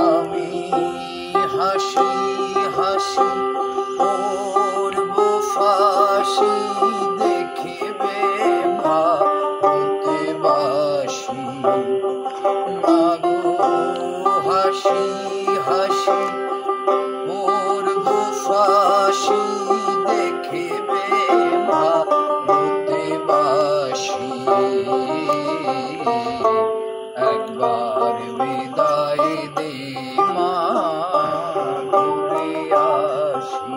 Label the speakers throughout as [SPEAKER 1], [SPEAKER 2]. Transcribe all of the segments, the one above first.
[SPEAKER 1] আমি হাসি হাসি করব ফাঁসি দেখিবে ভারতে বাসি মাগো হাসি হাসি করব ফাঁসি দেখিবে ভারতে বাসি একবার বিদায় দে মা ঘুরে আসি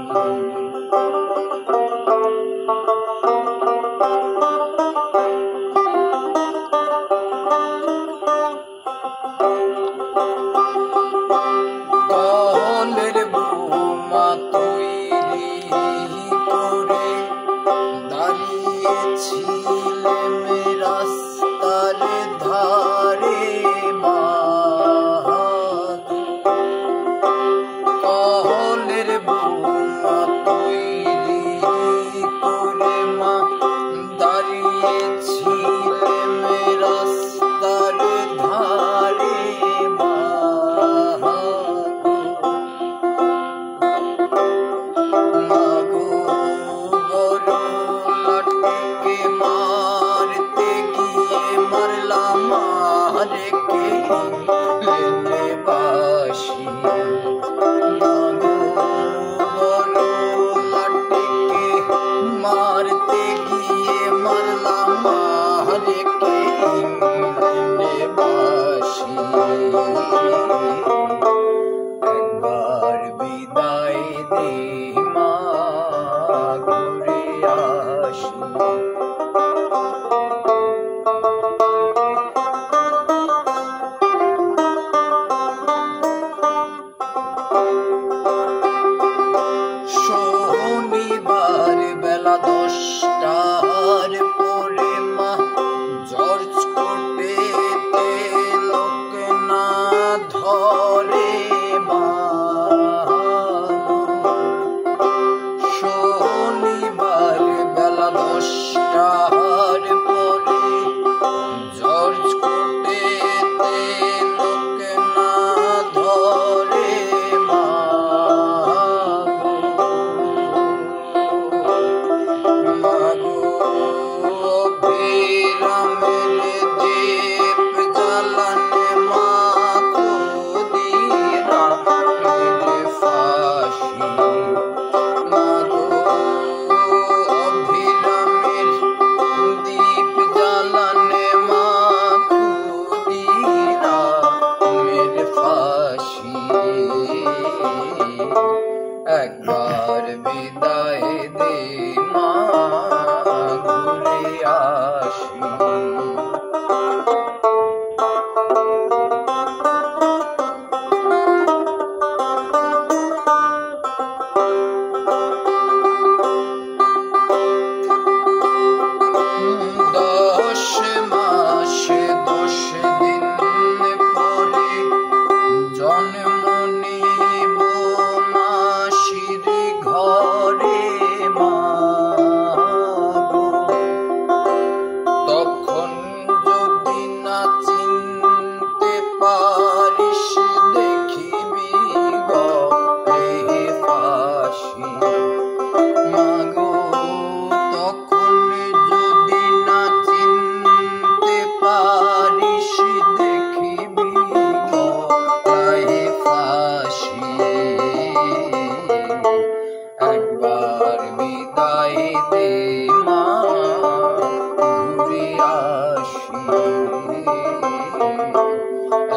[SPEAKER 1] কলের বোমা তৈরি করে দাঁড়িয়েছিলেম রাস্তার ধারে মা কলের বোমা তৈরি করে মা দাঁড়িয়েছিলেম রাস্তার ধারে মা মাগো বড় লাটকে মারতে গিয়ে মারলাম মারে কে লেনে বাসি মাগো বড় লাটকে মারতে গিয়ে মারলাম মারে কে লেনে বাসি একবার বিদায় দে মা ঘুরে আসি শনিবার বেলা 10টার পরে মা জর্জ কোর্টেতে লোক না ধরে মা শনিবার বেলা 10টার পরে জর্জ কোর্টেতে লোক না ধরে মা মাগো বিরামের দীপ জ্বালানে মা খুদিরা মেরে ফাঁসি মাগো বিরামের দীপ জ্বালানে মা খুদিরা মেরে ফাঁসি একবার বিদায় দে মা ঘুরে আসি দশ মাস 10 দিন পরে জন্ম নিব মাসির ঘরে মা গো তখন যদি না চিনতে পারিস দেখিবি গলে ফাঁসি মাগো তখন যদি না চিনতে পারিস দেখিবি গলে ফাঁসি একবার বিদায় দে মা ঘুরে আসি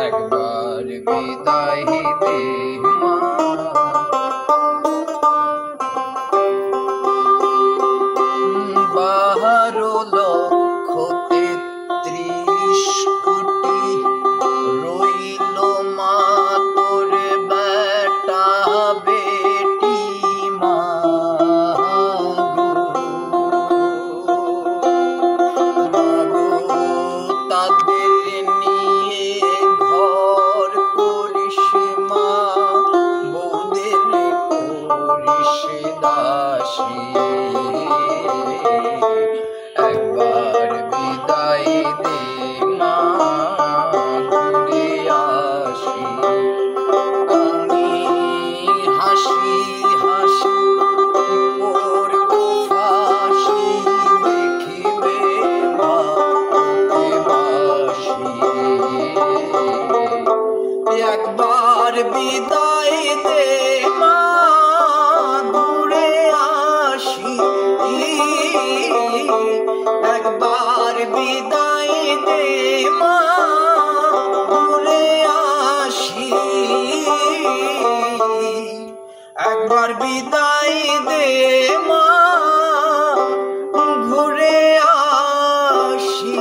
[SPEAKER 1] একবার বিদায় দে মা বারো লক্ষ 33 কোটি রইল মা তোর বেটা বেটি মা গো মাগো তাদের নিয়ে ঘর করিস মা বিদায় দে মা ঘুরে আসি একবার বিদায় দে মা ঘুরে আসি একবার বিদায় দে মা ঘুরে আসি